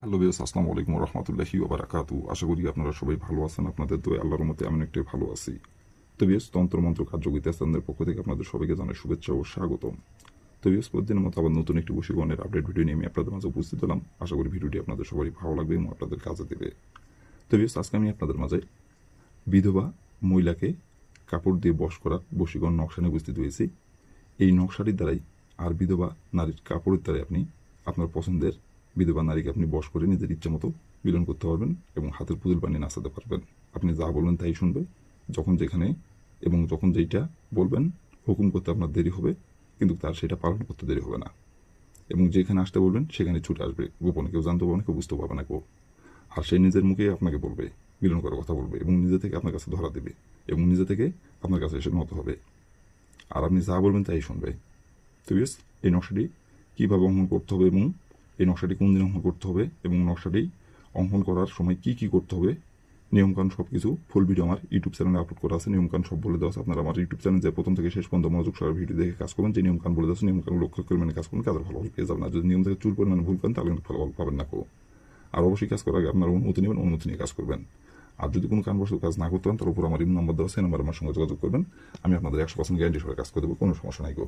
Hello বিয়াস, আসসালামু আলাইকুম রহমতুল্লাহি ওবারাকাতু। আশা করি আপনারা সবাই ভালো আছেন। আপনাদের দোয়া আল্লাহর মতে আমি একটু ভালো আছি। তো বিয়াস, তন্ত্রমন্ত্র কার্যকরিতা স্থানের পক্ষ থেকে আপনাদের সবাইকে জানাই শুভেচ্ছা ও স্বাগতম। তো বিয়াস, প্রতিদিনের মতো আবার নতুন একটি বশীকরণের আপডেট ভিডিও নিয়ে আমি আপনাদের মাঝে উপস্থিত হলাম। আশা করি ভিডিওটি আপনাদের সবারই ভালো লাগবে এবং আপনাদের কাজে দেবে। তো বিয়াস, আজকে আমি আপনাদের মাঝে বিধবা মহিলাকে কাপড় দিয়ে বশ করার বশীকরণ নকশা নিয়ে উপস্থিত হয়েছি। এই নকশাটির দ্বারাই আর বিধবা নারীর কাপড়ের দ্বারাই আপনি আপনার পছন্দের বিধবা নারীকে আপনি বশ করে নিজের ইচ্ছা মতো মিলন করতে পারবেন এবং হাতের পুতুল বানিয়ে নাচাতে পারবেন। আপনি যা বলবেন তাই শুনবে, যখন যেখানে এবং যখন যেইটা বলবেন হুকুম করতে আপনার দেরি হবে, কিন্তু তার সেটা পালন করতে দেরি হবে না। এবং যেখানে আসতে বলবেন সেখানে ছুটে আসবে, গোপনে কেউ জানতে পারবে না, কেউ বুঝতে পারবে না কেউ। আর সে নিজের মুখে আপনাকে বলবে, মিলন করার কথা বলবে এবং নিজে থেকে আপনার কাছে ধরা দেবে এবং নিজে থেকে আপনার কাছে এসে নত হবে। আর আপনি যা বলবেন তাই শুনবে। তো বেশ, এই নকশাটি কীভাবে অঙ্কন করতে হবে এবং এই নকশাটি কোন দিন অঙ্কন করতে হবে এবং নকশাটি অঙ্কন করার সময় কি কি করতে হবে, নিয়মকানুন সব কিছু ফুল ভিডিও আমার ইউটিউব চ্যানেলে আপলোড করা আছে। নিয়মকানুন সব বলে দেওয়া আছে। আপনারা আমার ইউটিউব চ্যানেল যে প্রথম থেকে শেষ পর্যন্ত মনোযোগ সহ ভিডিও দেখে কাজ করবেন, যে নিয়মকানুন বলে দেওয়া আছে নিয়মকানুন লক্ষ্য করে মানে কাজ করুন, কাজের ফলাফল পেয়ে যাবেন। আর যদি নিয়ম থেকে চুল পরিমাণে ভুল করেন তাহলে কিন্তু ফলাফল পাবেন না কেউ। আর অবশ্যই কাজ করার আগে আপনার অনুমতি নেবেন, অনুমতি নিয়ে কাজ করবেন। আর যদি কোনো কারণবশত কাজ না করতে পারেন তার উপর আমার ইমেল নাম্বার দেওয়া আছে, নাম্বার আমার সঙ্গে যোগাযোগ করবেন। আমি আপনাদের 100% গ্যারান্টি সহ কাজ করে দেবো, কোনো সমস্যা নাই গো।